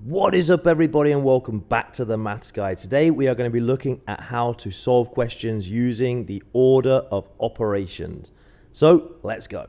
What is up, everybody, and welcome back to the Maths Guide. Today we are going to be looking at how to solve questions using the order of operations. So let's go.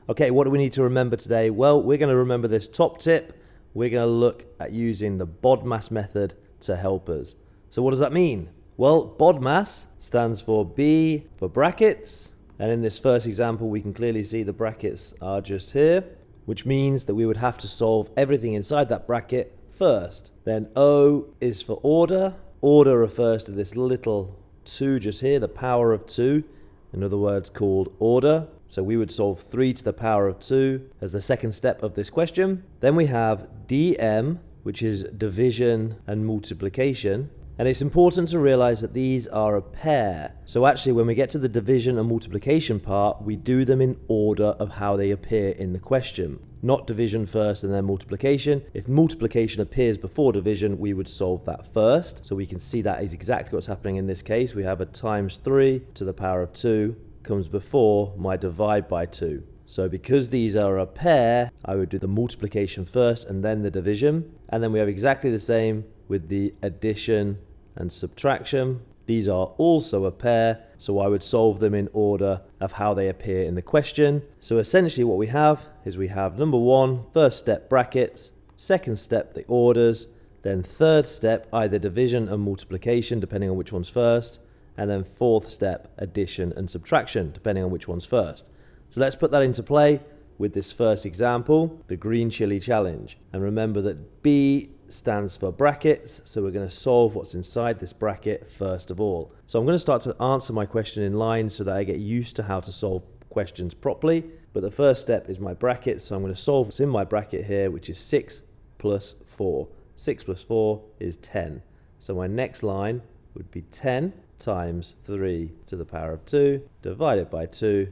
Okay, what do we need to remember today? Well, we're going to remember this top tip. We're going to look at using the BODMAS method to help us. So what does that mean? Well, BODMAS stands for B for brackets. And in this first example, we can clearly see the brackets are just here, which means that we would have to solve everything inside that bracket first. Then O is for order. Order refers to this little 2 just here, the power of 2, in other words called order. So we would solve 3 to the power of 2 as the second step of this question. Then we have DM, which is division and multiplication. And it's important to realize that these are a pair. So actually, when we get to the division and multiplication part, we do them in order of how they appear in the question. Not division first and then multiplication. If multiplication appears before division, we would solve that first. So we can see that is exactly what's happening in this case. We have a times 3 to the power of 2 comes before my divide by 2. So because these are a pair, I would do the multiplication first and then the division. And then we have exactly the same with the addition and subtraction. These are also a pair, so I would solve them in order of how they appear in the question. So essentially what we have is we have number 1, first step brackets, second step the orders, then third step either division and multiplication depending on which one's first, and then fourth step addition and subtraction depending on which one's first. So let's put that into play with this first example, the green chili challenge. And remember that B stands for brackets, so we're going to solve what's inside this bracket first of all. So I'm going to start to answer my question in line so that I get used to how to solve questions properly. But the first step is my bracket, so I'm going to solve what's in my bracket here, which is 6 plus 4. 6 plus 4 is 10. So my next line would be 10 times 3 to the power of 2 divided by 2,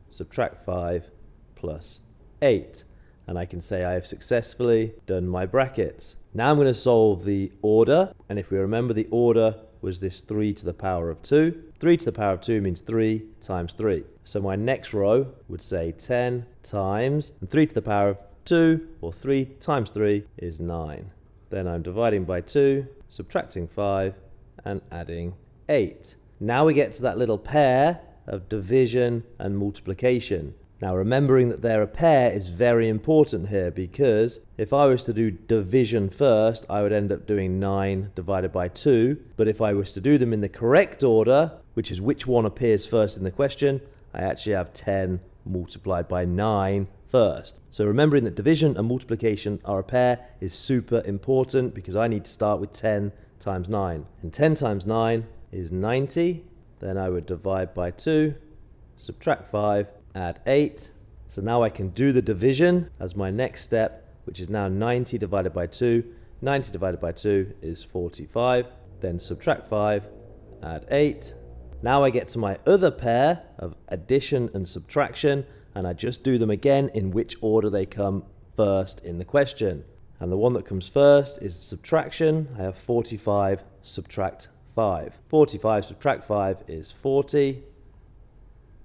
subtract 5 plus 8. And I can say I have successfully done my brackets. Now I'm going to solve the order, and if we remember, the order was this 3 to the power of 2. 3 to the power of 2 means 3 times 3. So my next row would say 10 times, and 3 to the power of 2, or 3 times 3 is 9. Then I'm dividing by 2, subtracting 5, and adding 8. Now we get to that little pair of division and multiplication. Now remembering that they're a pair is very important here, because if I was to do division first, I would end up doing 9 divided by 2. But if I was to do them in the correct order, which is which one appears first in the question, I actually have 10 multiplied by 9 first. So remembering that division and multiplication are a pair is super important, because I need to start with 10 times 9. And 10 times 9 is 90. Then I would divide by 2, subtract 5, add 8. So now I can do the division as my next step, which is now 90 divided by 2. 90 divided by 2 is 45. Then subtract 5, add 8. Now I get to my other pair of addition and subtraction, and I just do them again in which order they come first in the question. And the one that comes first is subtraction. I have 45 subtract 5. 45 subtract 5 is 40.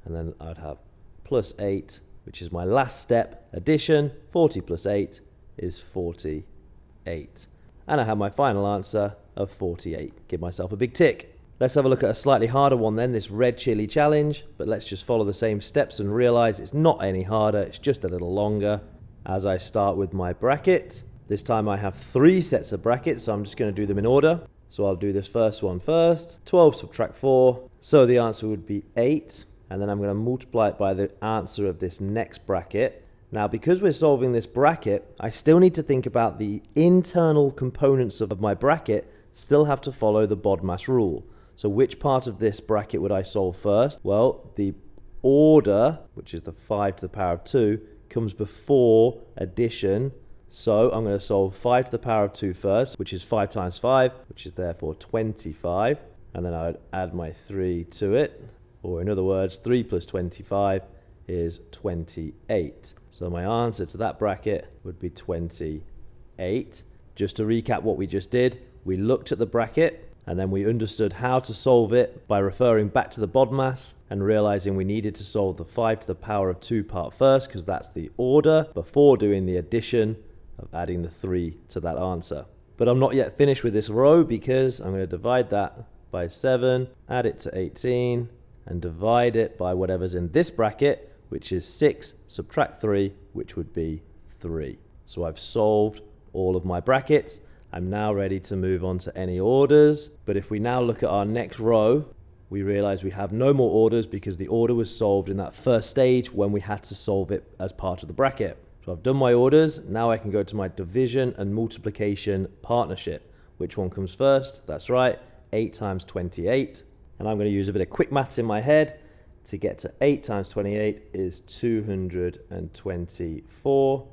And then I'd have plus 8, which is my last step, addition. 40 plus 8 is 48. And I have my final answer of 48. Give myself a big tick. Let's have a look at a slightly harder one then, this red chili challenge. But let's just follow the same steps and realize it's not any harder, it's just a little longer. As I start with my bracket, this time I have 3 sets of brackets, so I'm just going to do them in order. So I'll do this first one first. 12 subtract 4, so the answer would be 8. And then I'm going to multiply it by the answer of this next bracket. Now, because we're solving this bracket, I still need to think about the internal components of my bracket still have to follow the BODMAS rule. So which part of this bracket would I solve first? Well, the order, which is the 5 to the power of 2, comes before addition. So I'm going to solve 5 to the power of 2 first, which is 5 times 5, which is therefore 25. And then I would add my 3 to it. Or in other words, 3 plus 25 is 28. So my answer to that bracket would be 28. Just to recap what we just did, we looked at the bracket And then we understood how to solve it by referring back to the BODMAS and realizing we needed to solve the 5 to the power of 2 part first, because that's the order, before doing the addition of adding the 3 to that answer. But I'm not yet finished with this row, because I'm going to divide that by 7, add it to 18, and divide it by whatever's in this bracket, which is 6, subtract 3, which would be 3. So I've solved all of my brackets. I'm now ready to move on to any orders. But if we now look at our next row, we realize we have no more orders because the order was solved in that first stage when we had to solve it as part of the bracket. So I've done my orders. Now I can go to my division and multiplication partnership. Which one comes first? That's right, 8 times 28. And I'm going to use a bit of quick maths in my head to get to 8 times 28 is 224.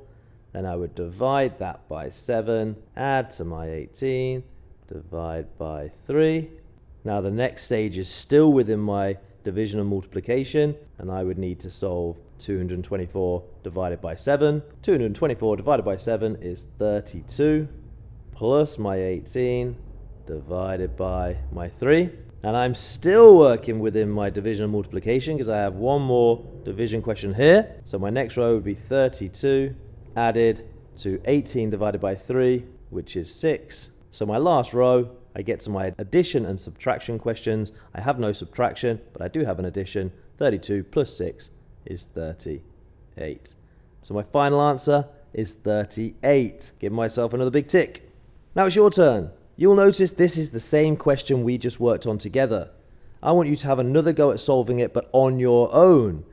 Then I would divide that by 7, add to my 18, divide by 3. Now the next stage is still within my division and multiplication, and I would need to solve 224 divided by 7. 224 divided by 7 is 32, plus my 18 divided by my 3. And I'm still working within my division and multiplication because I have one more division question here. So my next row would be 32 added to 18 divided by 3, which is 6. So my last row, I get to my addition and subtraction questions. I have no subtraction, but I do have an addition. 32 plus 6 is 38. So my final answer is 38. Give myself another big tick. Now it's your turn. You'll notice this is the same question we just worked on together. I want you to have another go at solving it, but on your own.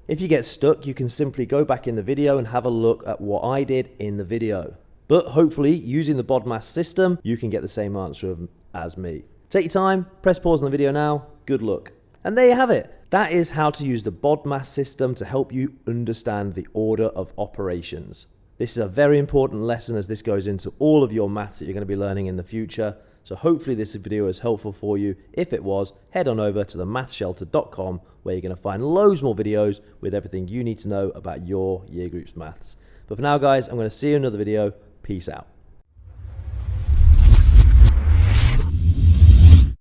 If you get stuck, you can simply go back in the video and have a look at what I did in the video. But hopefully, using the BODMAS system, you can get the same answer as me. Take your time, press pause on the video now, good luck. And there you have it. That is how to use the BODMAS system to help you understand the order of operations. This is a very important lesson as this goes into all of your maths that you're going to be learning in the future. So hopefully this video is helpful for you. If it was, head on over to themathshelter.com where you're going to find loads more videos with everything you need to know about your year group's maths. But for now guys, I'm going to see you in another video. Peace out.